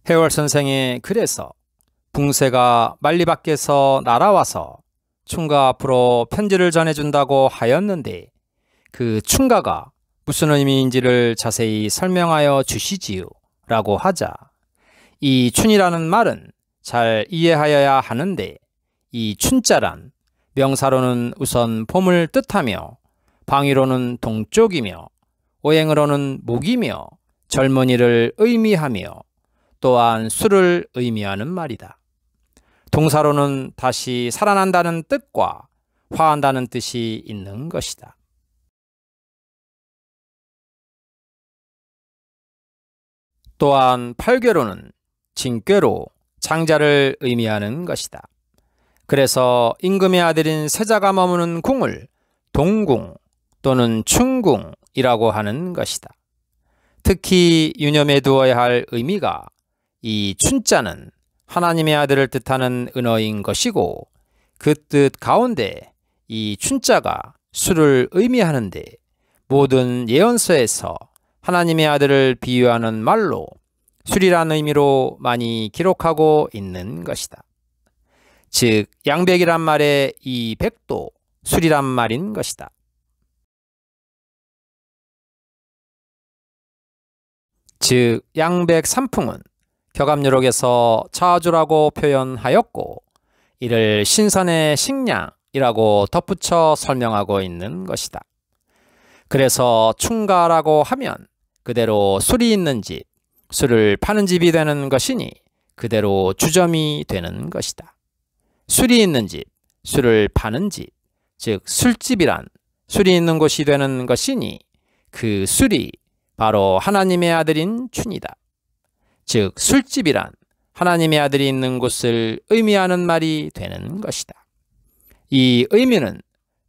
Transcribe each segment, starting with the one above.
해월 선생이 그래서 붕새가 만리 밖에서 날아와서 춘가 앞으로 편지를 전해준다고 하였는데 그 춘가가 무슨 의미인지를 자세히 설명하여 주시지요 라고 하자 이 춘이라는 말은 잘 이해하여야 하는데 이 춘자란 명사로는 우선 봄을 뜻하며 방위로는 동쪽이며 오행으로는 목이며 젊은이를 의미하며 또한 술을 의미하는 말이다. 동사로는 다시 살아난다는 뜻과 화한다는 뜻이 있는 것이다. 또한 팔괘로는 진꾀로 장자를 의미하는 것이다. 그래서 임금의 아들인 세자가 머무는 궁을 동궁 또는 춘궁이라고 하는 것이다. 특히 유념해 두어야 할 의미가 이 춘자는 하나님의 아들을 뜻하는 은어인 것이고 그 뜻 가운데 이 춘자가 술을 의미하는데 모든 예언서에서 하나님의 아들을 비유하는 말로 술이란 의미로 많이 기록하고 있는 것이다. 즉 양백이란 말의 이 백도 술이란 말인 것이다. 즉 양백 삼풍은 격암유록에서 차주라고 표현하였고 이를 신선의 식량이라고 덧붙여 설명하고 있는 것이다. 그래서 춘가라고 하면 그대로 술이 있는 집, 술을 파는 집이 되는 것이니 그대로 주점이 되는 것이다. 술이 있는 집, 술을 파는 집, 즉 술집이란 술이 있는 곳이 되는 것이니 그 술이 바로 하나님의 아들인 춘이다. 즉 술집이란 하나님의 아들이 있는 곳을 의미하는 말이 되는 것이다. 이 의미는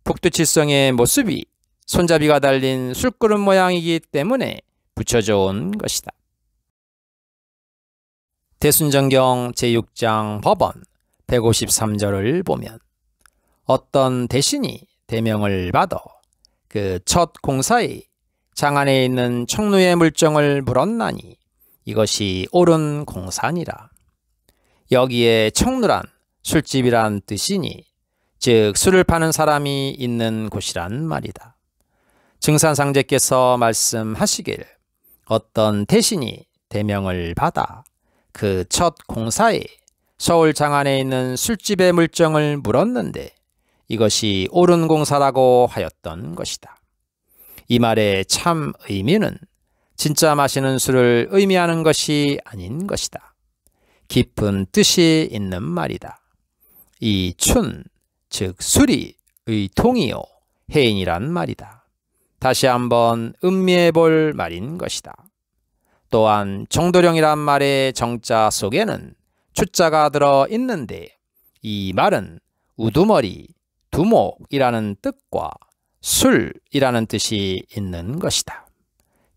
북두칠성의 모습이 손잡이가 달린 술그릇 모양이기 때문에 붙여져 온 것이다. 대순정경 제6장 법원 153절을 보면 어떤 대신이 대명을 받아 그 첫 공사에 장안에 있는 청루의 물정을 물었나니 이것이 옳은 공사니라. 여기에 청루란 술집이란 뜻이니 즉 술을 파는 사람이 있는 곳이란 말이다. 증산상제께서 말씀하시길 어떤 대신이 대명을 받아 그 첫 공사에 서울 장안에 있는 술집의 물정을 물었는데 이것이 옳은 공사라고 하였던 것이다. 이 말의 참 의미는 진짜 마시는 술을 의미하는 것이 아닌 것이다. 깊은 뜻이 있는 말이다. 이 춘, 즉 술이 의통이요 해인이란 말이다. 다시 한번 음미해 볼 말인 것이다. 또한 정도령이란 말의 정자 속에는 추자가 들어 있는데 이 말은 우두머리, 두목이라는 뜻과 술이라는 뜻이 있는 것이다.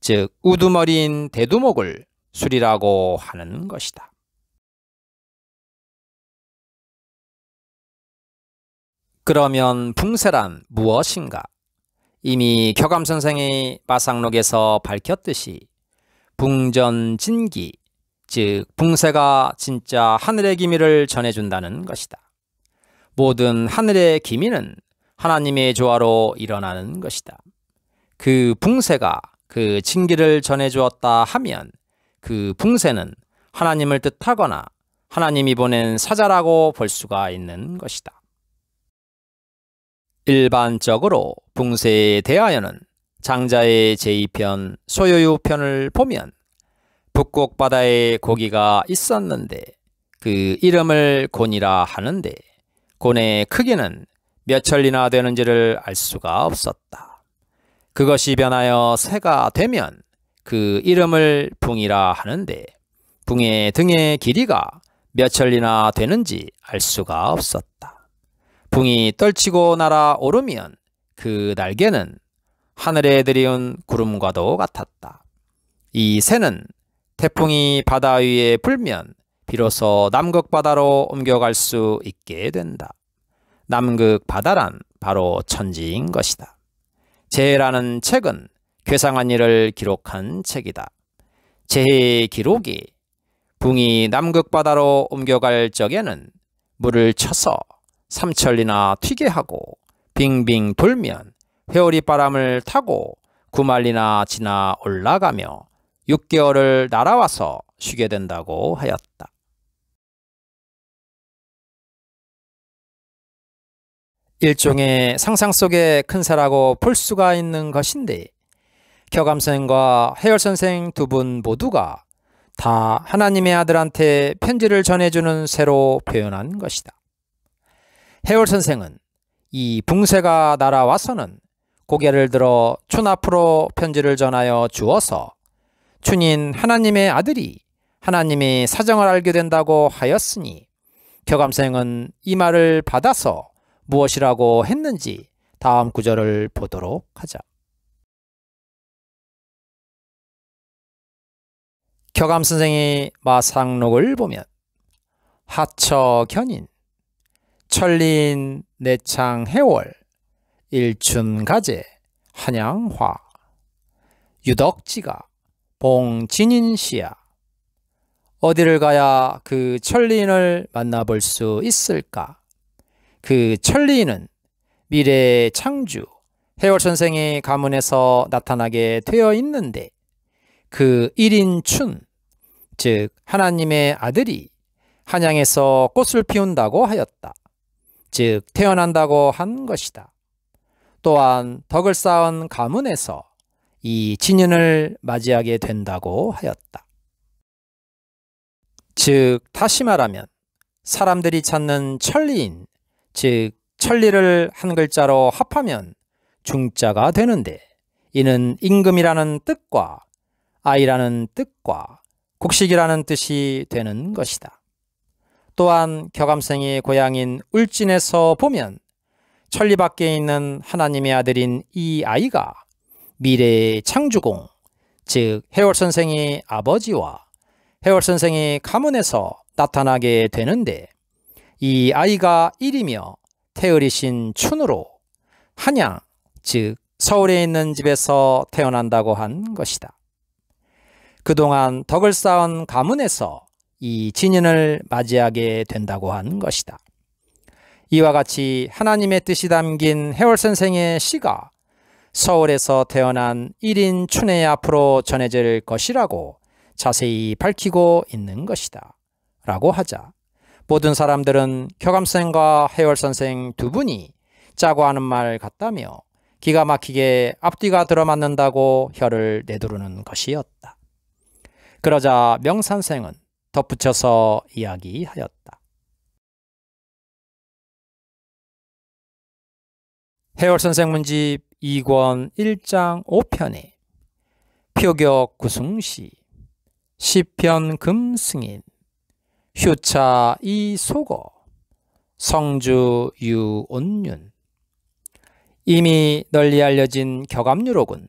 즉 우두머리인 대두목을 술이라고 하는 것이다. 그러면 붕새란 무엇인가? 이미 격암선생이 마상록에서 밝혔듯이 붕전진기, 즉 붕새가 진짜 하늘의 기미를 전해준다는 것이다. 모든 하늘의 기미는 하나님의 조화로 일어나는 것이다. 그 붕새가 그 진기를 전해주었다 하면 그 붕새는 하나님을 뜻하거나 하나님이 보낸 사자라고 볼 수가 있는 것이다. 일반적으로 붕새에 대하여는 장자의 제2편 소요유편을 보면 북곡 바다에 고기가 있었는데 그 이름을 곤이라 하는데 곤의 크기는 몇 천리나 되는지를 알 수가 없었다. 그것이 변하여 새가 되면 그 이름을 붕이라 하는데 붕의 등의 길이가 몇 천리나 되는지 알 수가 없었다. 붕이 떨치고 날아오르면 그 날개는 하늘에 들이운 구름과도 같았다. 이 새는 태풍이 바다 위에 불면 비로소 남극 바다로 옮겨갈 수 있게 된다. 남극 바다란 바로 천지인 것이다. 재해라는 책은 괴상한 일을 기록한 책이다. 재해의 기록이 붕이 남극바다로 옮겨갈 적에는 물을 쳐서 삼천리나 튀게 하고 빙빙 돌면 회오리 바람을 타고 9만리나 지나 올라가며 6개월을 날아와서 쉬게 된다고 하였다. 일종의 상상 속의 큰 새라고 볼 수가 있는 것인데 격암선생과 해열선생 두 분 모두가 다 하나님의 아들한테 편지를 전해주는 새로 표현한 것이다. 해열선생은 이 붕새가 날아와서는 고개를 들어 춘 앞으로 편지를 전하여 주어서 춘인 하나님의 아들이 하나님의 사정을 알게 된다고 하였으니 격암선생은 이 말을 받아서 무엇이라고 했는지 다음 구절을 보도록 하자. 격암선생의 마상록을 보면 하처견인, 천린 내창해월, 일춘가제, 한양화, 유덕지가, 봉진인시야. 어디를 가야 그 천리인을 만나볼 수 있을까? 그 천리인은 미래의 창주 해월선생의 가문에서 나타나게 되어 있는데 그 1인 춘, 즉 하나님의 아들이 한양에서 꽃을 피운다고 하였다. 즉 태어난다고 한 것이다. 또한 덕을 쌓은 가문에서 이 진인을 맞이하게 된다고 하였다. 즉 다시 말하면 사람들이 찾는 천리인, 즉 천리를 한 글자로 합하면 중자가 되는데 이는 임금이라는 뜻과 아이라는 뜻과 곡식이라는 뜻이 되는 것이다. 또한 격암선생의 고향인 울진에서 보면 천리 밖에 있는 하나님의 아들인 이 아이가 미래의 창주공, 즉 해월선생의 아버지와 해월선생의 가문에서 나타나게 되는데 이 아이가 일이며 태어리신 춘으로 한양, 즉 서울에 있는 집에서 태어난다고 한 것이다. 그동안 덕을 쌓은 가문에서 이 진인을 맞이하게 된다고 한 것이다. 이와 같이 하나님의 뜻이 담긴 해월선생의 시가 서울에서 태어난 1인 춘의 앞으로 전해질 것이라고 자세히 밝히고 있는 것이다 라고 하자 모든 사람들은 격암선생과 해월선생 두 분이 짜고 하는 말 같다며 기가 막히게 앞뒤가 들어맞는다고 혀를 내두르는 것이었다. 그러자 명산생은 덧붙여서 이야기하였다. 해월선생 문집 2권 1장 5편에 표격 구승시, 시편 금승인, 휴차 이소거, 성주 유온윤. 이미 널리 알려진 격암유록은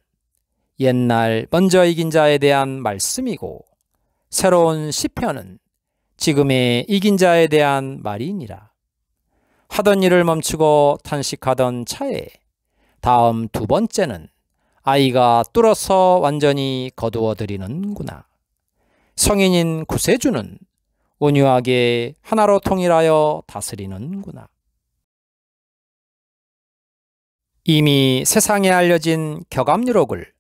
옛날 먼저 이긴 자에 대한 말씀이고 새로운 시편은 지금의 이긴 자에 대한 말이니라. 하던 일을 멈추고 탄식하던 차에 다음 두 번째는 아이가 뚫어서 완전히 거두어들이는구나. 성인인 구세주는 온유하게 하나로 통일하여 다스리는구나. 이미 세상에 알려진 격암유록을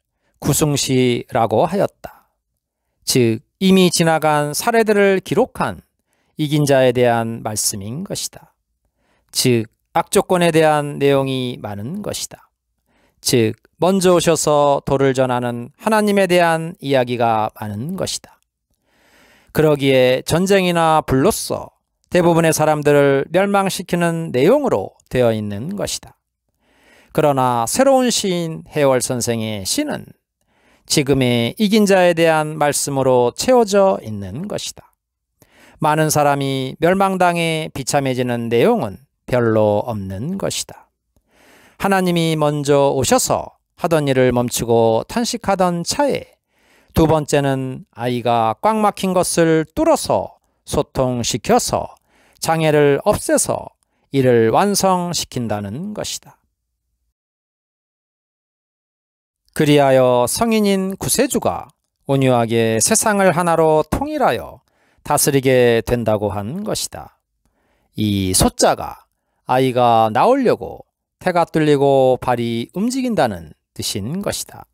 구승시라고 하였다. 즉 이미 지나간 사례들을 기록한 이긴 자에 대한 말씀인 것이다. 즉 악조건에 대한 내용이 많은 것이다. 즉 먼저 오셔서 도를 전하는 하나님에 대한 이야기가 많은 것이다. 그러기에 전쟁이나 불로써 대부분의 사람들을 멸망시키는 내용으로 되어 있는 것이다. 그러나 새로운 시인 해월선생의 시는 지금의 이긴 자에 대한 말씀으로 채워져 있는 것이다. 많은 사람이 멸망당해 비참해지는 내용은 별로 없는 것이다. 하나님이 먼저 오셔서 하던 일을 멈추고 탄식하던 차에 두 번째는 아이가 꽉 막힌 것을 뚫어서 소통시켜서 장애를 없애서 이를 완성시킨다는 것이다. 그리하여 성인인 구세주가 온유하게 세상을 하나로 통일하여 다스리게 된다고 한 것이다. 이 소자가 아이가 나오려고 태가 뚫리고 발이 움직인다는 뜻인 것이다.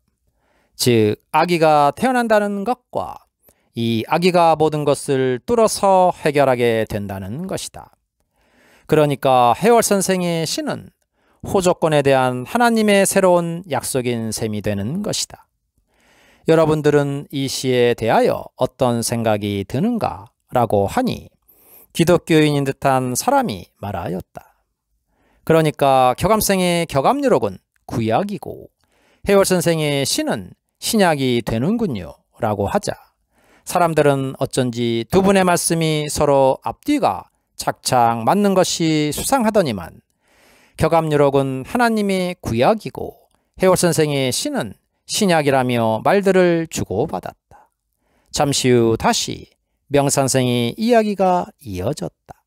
즉 아기가 태어난다는 것과 이 아기가 모든 것을 뚫어서 해결하게 된다는 것이다. 그러니까 해월 선생의 시는 호조권에 대한 하나님의 새로운 약속인 셈이 되는 것이다. 여러분들은 이 시에 대하여 어떤 생각이 드는가? 라고 하니 기독교인인 듯한 사람이 말하였다. 그러니까 격암생의 격암유록은 구약이고 해월 선생의 시는 신약이 되는군요 라고 하자 사람들은 어쩐지 두 분의 말씀이 서로 앞뒤가 착착 맞는 것이 수상하더니만 격암유록은 하나님의 구약이고 해월 선생의 시는 신약이라며 말들을 주고받았다. 잠시 후 다시 명선생의 이야기가 이어졌다.